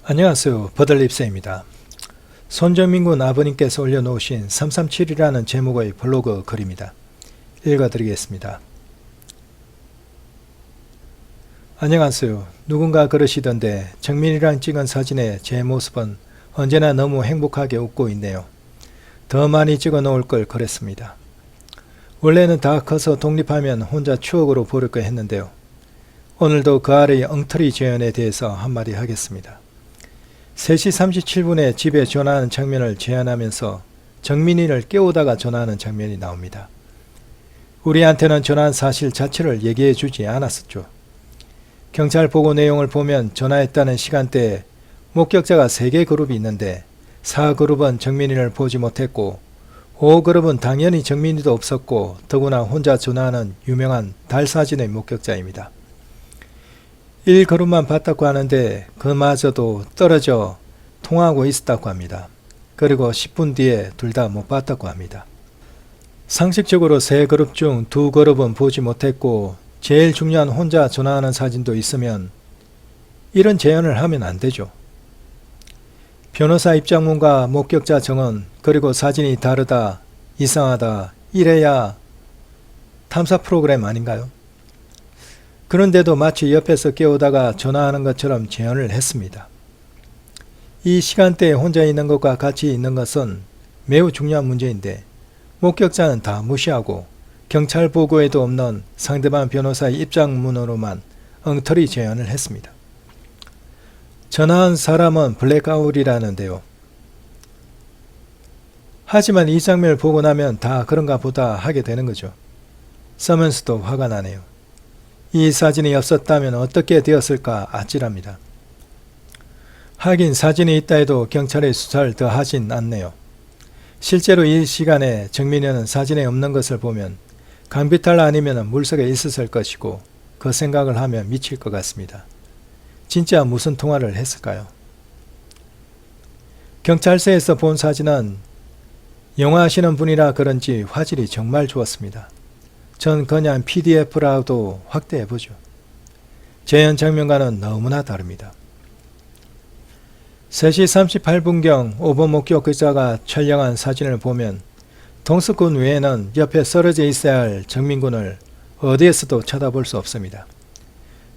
안녕하세요. 버들립스입니다. 손정민군 아버님께서 올려놓으신 337이라는 제목의 블로그 글입니다. 읽어드리겠습니다. 안녕하세요. 누군가 그러시던데 정민이랑 찍은 사진의 제 모습은 언제나 너무 행복하게 웃고 있네요. 더 많이 찍어 놓을 걸 그랬습니다. 원래는 다 커서 독립하면 혼자 추억으로 보려고 했는데요. 오늘도 그 아래의 엉터리 재현에 대해서 한마디 하겠습니다. 3시 37분에 집에 전화하는 장면을 재현하면서 정민이를 깨우다가 전화하는 장면이 나옵니다. 우리한테는 전화한 사실 자체를 얘기해 주지 않았었죠. 경찰 보고 내용을 보면 전화했다는 시간대에 목격자가 3개 그룹이 있는데 4그룹은 정민이를 보지 못했고 5그룹은 당연히 정민이도 없었고 더구나 혼자 전화하는 유명한 달 사진의 목격자입니다. 1그룹만 봤다고 하는데 그마저도 떨어져 통화하고 있었다고 합니다. 그리고 10분 뒤에 둘 다 못 봤다고 합니다. 상식적으로 3그룹 중 2그룹은 보지 못했고 제일 중요한 혼자 전화하는 사진도 있으면 이런 재현을 하면 안 되죠. 변호사 입장문과 목격자 정언 그리고 사진이 다르다, 이상하다 이래야 탐사 프로그램 아닌가요? 그런데도 마치 옆에서 깨우다가 전화하는 것처럼 재현을 했습니다. 이 시간대에 혼자 있는 것과 같이 있는 것은 매우 중요한 문제인데 목격자는 다 무시하고 경찰 보고에도 없는 상대방 변호사의 입장문으로만 엉터리 재현을 했습니다. 전화한 사람은 블랙아웃이라는데요. 하지만 이 장면을 보고 나면 다 그런가 보다 하게 되는 거죠. 써면서도 화가 나네요. 이 사진이 없었다면 어떻게 되었을까 아찔합니다. 하긴 사진이 있다 해도 경찰의 수사를 더 하진 않네요. 실제로 이 시간에 정민이는 사진에 없는 것을 보면 강비탈 아니면 물속에 있었을 것이고 그 생각을 하면 미칠 것 같습니다. 진짜 무슨 통화를 했을까요? 경찰서에서 본 사진은 영화 하시는 분이라 그런지 화질이 정말 좋았습니다. 전 그냥 PDF라도 확대해보죠. 재현 장면과는 너무나 다릅니다. 3시 38분경 5번 목격자가 촬영한 사진을 보면 동석군 외에는 옆에 쓰러져 있어야 할 정민군을 어디에서도 쳐다볼 수 없습니다.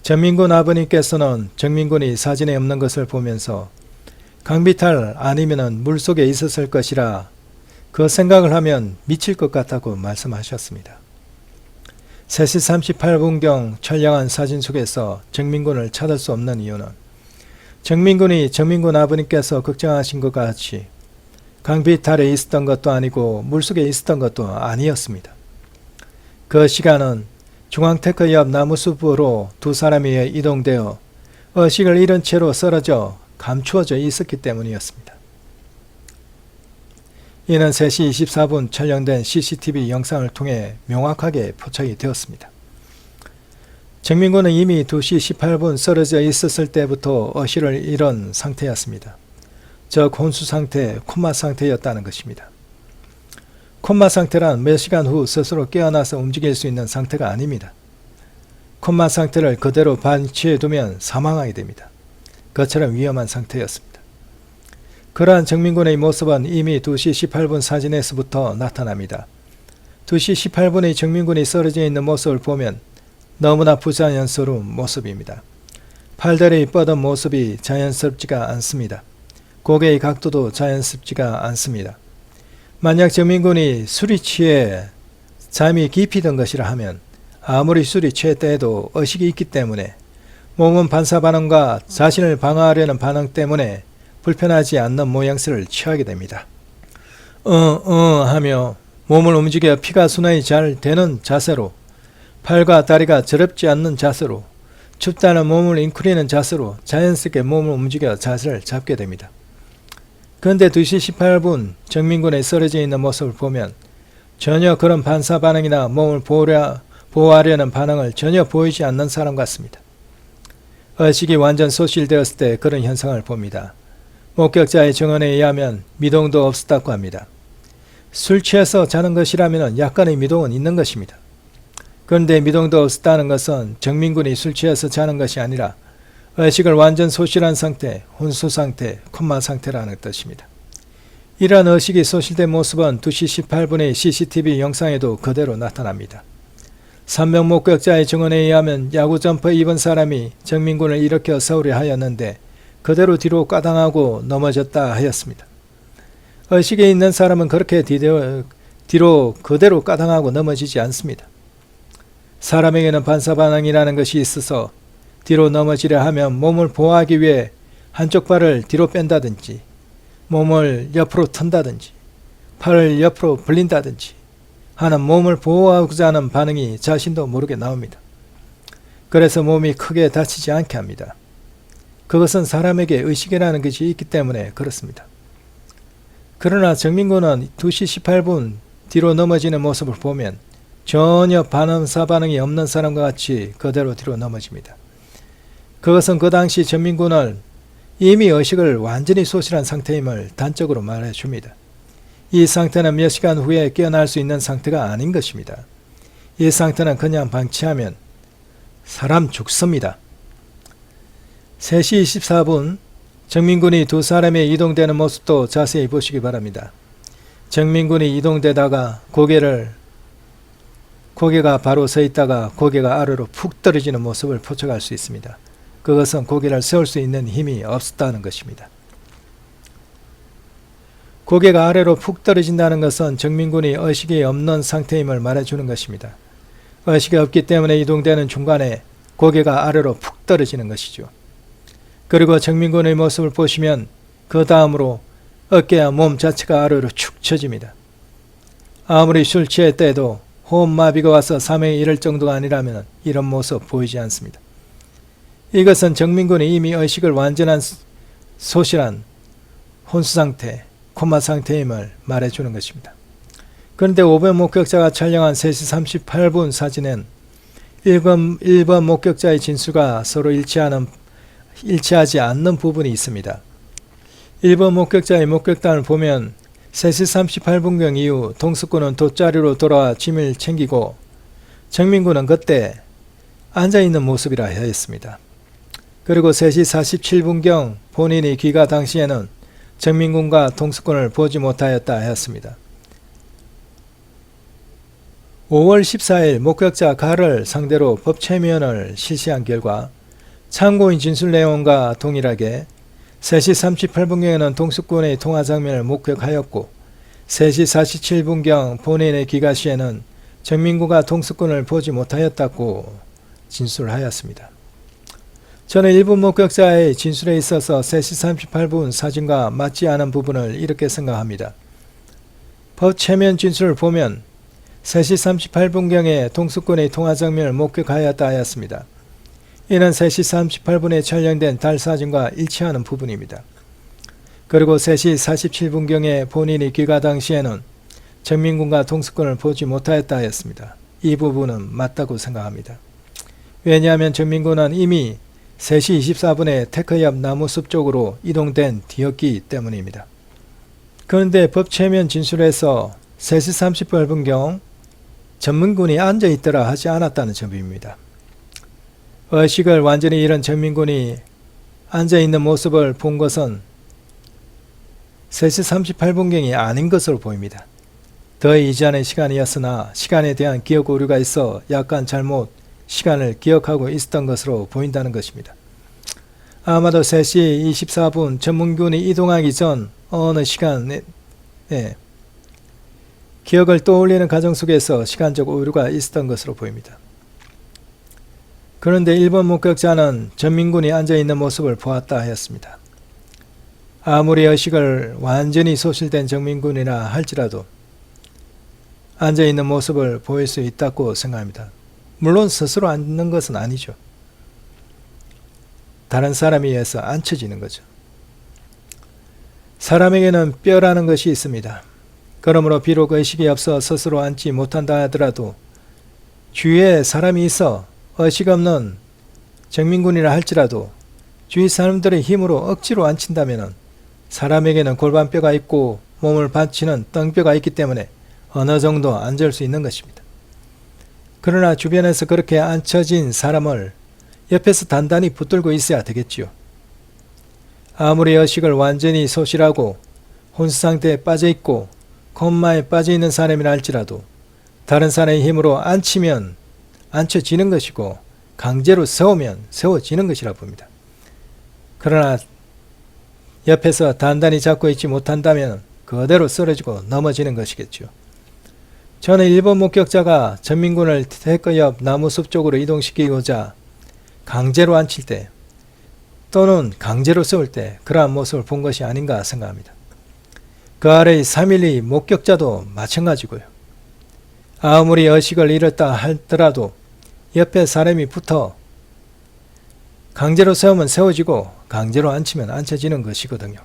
정민군 아버님께서는 정민군이 사진에 없는 것을 보면서 강비탈 아니면 물속에 있었을 것이라 그 생각을 하면 미칠 것 같다고 말씀하셨습니다. 3시 38분경 촬영한 사진 속에서 정민군을 찾을 수 없는 이유는 정민군이 정민군 아버님께서 걱정하신 것 같이 강비탈에 있었던 것도 아니고 물속에 있었던 것도 아니었습니다. 그 시간은 중앙테크 옆 나무숲으로 두 사람이 이동되어 의식을 잃은 채로 쓰러져 감추어져 있었기 때문이었습니다. 이는 3시 24분 촬영된 CCTV 영상을 통해 명확하게 포착이 되었습니다. 정민군은 이미 2시 18분 쓰러져 있었을 때부터 의식을 잃은 상태였습니다. 즉 혼수 상태, 코마 상태였다는 것입니다. 코마 상태란 몇 시간 후 스스로 깨어나서 움직일 수 있는 상태가 아닙니다. 코마 상태를 그대로 방치해두면 사망하게 됩니다. 그처럼 위험한 상태였습니다. 그러한 정민군의 모습은 이미 2시 18분 사진에서부터 나타납니다. 2시 18분의 정민군이 쓰러져 있는 모습을 보면 너무나 부자연스러운 모습입니다. 팔다리 뻗은 모습이 자연스럽지가 않습니다. 고개의 각도도 자연스럽지가 않습니다. 만약 정민군이 술이 취해 잠이 깊이 든 것이라 하면 아무리 술이 취했다 해도 의식이 있기 때문에 몸은 반사 반응과 자신을 방어하려는 반응 때문에 불편하지 않는 모양새를 취하게 됩니다. 하며 몸을 움직여 피가 순환이 잘 되는 자세로 팔과 다리가 저렵지 않는 자세로 춥다는 몸을 잉크리는 자세로 자연스럽게 몸을 움직여 자세를 잡게 됩니다. 그런데 2시 18분 정민군의 쓰러져 있는 모습을 보면 전혀 그런 반사 반응이나 몸을 보호하려는 반응을 전혀 보이지 않는 사람 같습니다. 의식이 완전 소실되었을 때 그런 현상을 봅니다. 목격자의 증언에 의하면 미동도 없었다고 합니다. 술 취해서 자는 것이라면 약간의 미동은 있는 것입니다. 그런데 미동도 없었다는 것은 정민군이 술 취해서 자는 것이 아니라 의식을 완전 소실한 상태, 혼수 상태, 콤마 상태라는 뜻입니다. 이러한 의식이 소실된 모습은 2시 18분의 CCTV 영상에도 그대로 나타납니다. 3명 목격자의 증언에 의하면 야구 점퍼 입은 사람이 정민군을 일으켜 서울에 하였는데 그대로 뒤로 까당하고 넘어졌다 하였습니다. 의식에 있는 사람은 그렇게 뒤로 그대로 까당하고 넘어지지 않습니다. 사람에게는 반사반응이라는 것이 있어서 뒤로 넘어지려 하면 몸을 보호하기 위해 한쪽 발을 뒤로 뺀다든지 몸을 옆으로 턴다든지 팔을 옆으로 벌린다든지 하는 몸을 보호하고자 하는 반응이 자신도 모르게 나옵니다. 그래서 몸이 크게 다치지 않게 합니다. 그것은 사람에게 의식이라는 것이 있기 때문에 그렇습니다. 그러나 정민군은 2시 18분 뒤로 넘어지는 모습을 보면 전혀 반사 반응이 없는 사람과 같이 그대로 뒤로 넘어집니다. 그것은 그 당시 정민군은 이미 의식을 완전히 소실한 상태임을 단적으로 말해줍니다. 이 상태는 몇 시간 후에 깨어날 수 있는 상태가 아닌 것입니다. 이 상태는 그냥 방치하면 사람 죽습니다. 3시 24분 정민군이 두 사람이 이동되는 모습도 자세히 보시기 바랍니다. 정민군이 이동되다가 고개가 바로 서 있다가 고개가 아래로 푹 떨어지는 모습을 포착할 수 있습니다. 그것은 고개를 세울 수 있는 힘이 없었다는 것입니다. 고개가 아래로 푹 떨어진다는 것은 정민군이 의식이 없는 상태임을 말해주는 것입니다. 의식이 없기 때문에 이동되는 중간에 고개가 아래로 푹 떨어지는 것이죠. 그리고 정민군의 모습을 보시면 그 다음으로 어깨와 몸 자체가 아래로 축 처집니다. 아무리 술 취했다 도 호흡마비가 와서 3회 이를 정도가 아니라면 이런 모습 보이지 않습니다. 이것은 정민군이 이미 의식을 완전한 소실한 혼수상태, 코마 상태임을 말해주는 것입니다. 그런데 5번 목격자가 촬영한 3시 38분 사진엔 1번 목격자의 진술과 서로 일치하지 않는 부분이 있습니다. 1번 목격자의 목격담을 보면 3시 38분경 이후 동석군은 돗자리로 돌아와 짐을 챙기고 정민군은 그때 앉아있는 모습이라 하였습니다. 그리고 3시 47분경 본인이 귀가 당시에는 정민군과 동석군을 보지 못하였다 하였습니다. 5월 14일 목격자 가를 상대로 법체면을 실시한 결과 참고인 진술 내용과 동일하게 3시 38분경에는 동석군의 통화 장면을 목격하였고 3시 47분경 본인의 귀가 시에는 정민군과 동석군을 보지 못하였다고 진술하였습니다. 저는 일부 목격자의 진술에 있어서 3시 38분 사진과 맞지 않은 부분을 이렇게 생각합니다. 법체면 진술을 보면 3시 38분경에 동석군의 통화 장면을 목격하였다 하였습니다. 이는 3시 38분에 촬영된 달 사진과 일치하는 부분입니다. 그리고 3시 47분경에 본인이 귀가 당시에는 정민군과 동석군을 보지 못하였다 하였습니다. 이 부분은 맞다고 생각합니다. 왜냐하면 정민군은 이미 3시 24분에 테크 옆 나무숲 쪽으로 이동된 뒤였기 때문입니다. 그런데 법체면 진술에서 3시 38분경 정민군이 앉아있더라 하지 않았다는 점입니다. 의식을 완전히 잃은 정민군이 앉아있는 모습을 본 것은 3시 38분경이 아닌 것으로 보입니다. 더 이전의 시간이었으나 시간에 대한 기억 오류가 있어 약간 잘못 시간을 기억하고 있었던 것으로 보인다는 것입니다. 아마도 3시 24분 정민군이 이동하기 전 어느 시간에 기억을 떠올리는 과정 속에서 시간적 오류가 있었던 것으로 보입니다. 그런데 1번 목격자는 정민군이 앉아있는 모습을 보았다 하였습니다. 아무리 의식을 완전히 소실된 정민군이라 할지라도 앉아있는 모습을 보일 수 있다고 생각합니다. 물론 스스로 앉는 것은 아니죠. 다른 사람에 의해서 앉혀지는 거죠. 사람에게는 뼈라는 것이 있습니다. 그러므로 비록 의식이 없어 스스로 앉지 못한다 하더라도 주위에 사람이 있어 의식 없는 정민군이라 할지라도 주위 사람들의 힘으로 억지로 앉힌다면 사람에게는 골반뼈가 있고 몸을 받치는 떵뼈가 있기 때문에 어느 정도 앉을 수 있는 것입니다. 그러나 주변에서 그렇게 앉혀진 사람을 옆에서 단단히 붙들고 있어야 되겠지요. 아무리 의식을 완전히 소실하고 혼수 상태에 빠져있고 콤마에 빠져있는 사람이라 할지라도 다른 사람의 힘으로 앉히면 앉혀지는 것이고 강제로 세우면 세워지는 것이라 봅니다. 그러나 옆에서 단단히 잡고 있지 못한다면 그대로 쓰러지고 넘어지는 것이겠죠. 저는 일본 목격자가 전민군을 태크 옆 나무숲 쪽으로 이동시키고자 강제로 앉힐 때 또는 강제로 세울 때 그러한 모습을 본 것이 아닌가 생각합니다. 그 아래의 3.12 목격자도 마찬가지고요. 아무리 의식을 잃었다 하더라도 옆에 사람이 붙어 강제로 세우면 세워지고 강제로 앉히면 앉혀지는 것이거든요.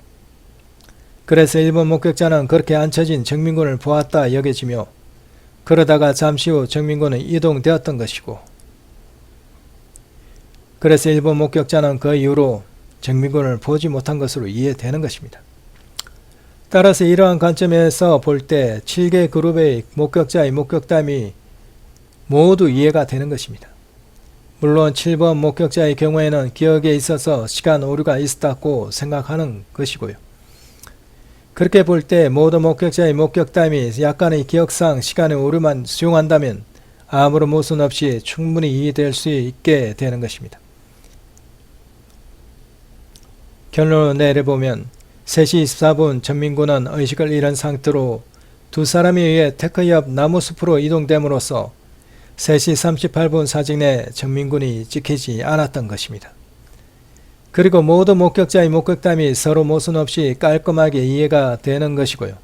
그래서 일본 목격자는 그렇게 앉혀진 정민군을 보았다 여겨지며 그러다가 잠시 후 정민군은 이동되었던 것이고, 그래서 일본 목격자는 그 이후로 정민군을 보지 못한 것으로 이해되는 것입니다. 따라서 이러한 관점에서 볼 때 7개 그룹의 목격자의 목격담이 모두 이해가 되는 것입니다. 물론 7번 목격자의 경우에는 기억에 있어서 시간 오류가 있었다고 생각하는 것이고요. 그렇게 볼 때 모든 목격자의 목격담이 약간의 기억상 시간의 오류만 수용한다면 아무런 모순 없이 충분히 이해될 수 있게 되는 것입니다. 결론을 내려보면 3시 24분 전민군은 의식을 잃은 상태로 두 사람에 의해 테크 옆 나무숲으로 이동됨으로써 3시 38분 사진에 전민군이 찍히지 않았던 것입니다. 그리고 모든 목격자의 목격담이 서로 모순 없이 깔끔하게 이해가 되는 것이고요.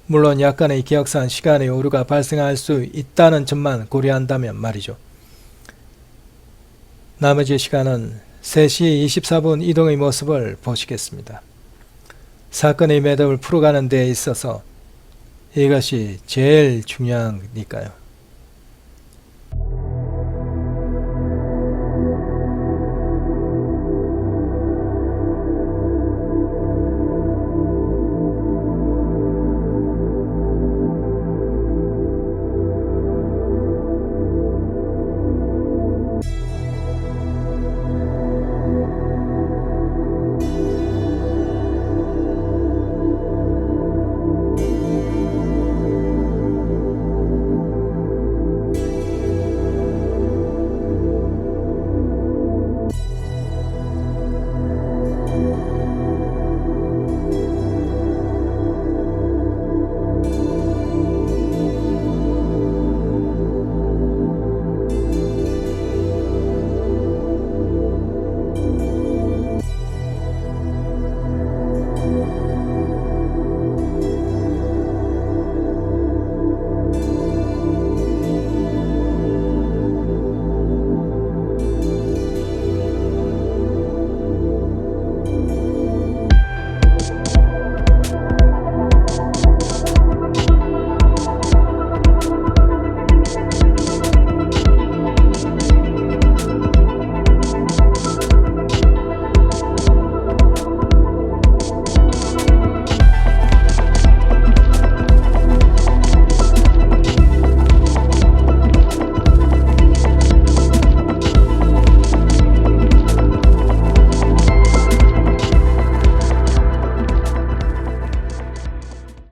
물론 약간의 기억상 시간의 오류가 발생할 수 있다는 점만 고려한다면 말이죠. 나머지 시간은 3시 24분 이동의 모습을 보시겠습니다. 사건의 매듭을 풀어가는 데 있어서 이것이 제일 중요하니까요.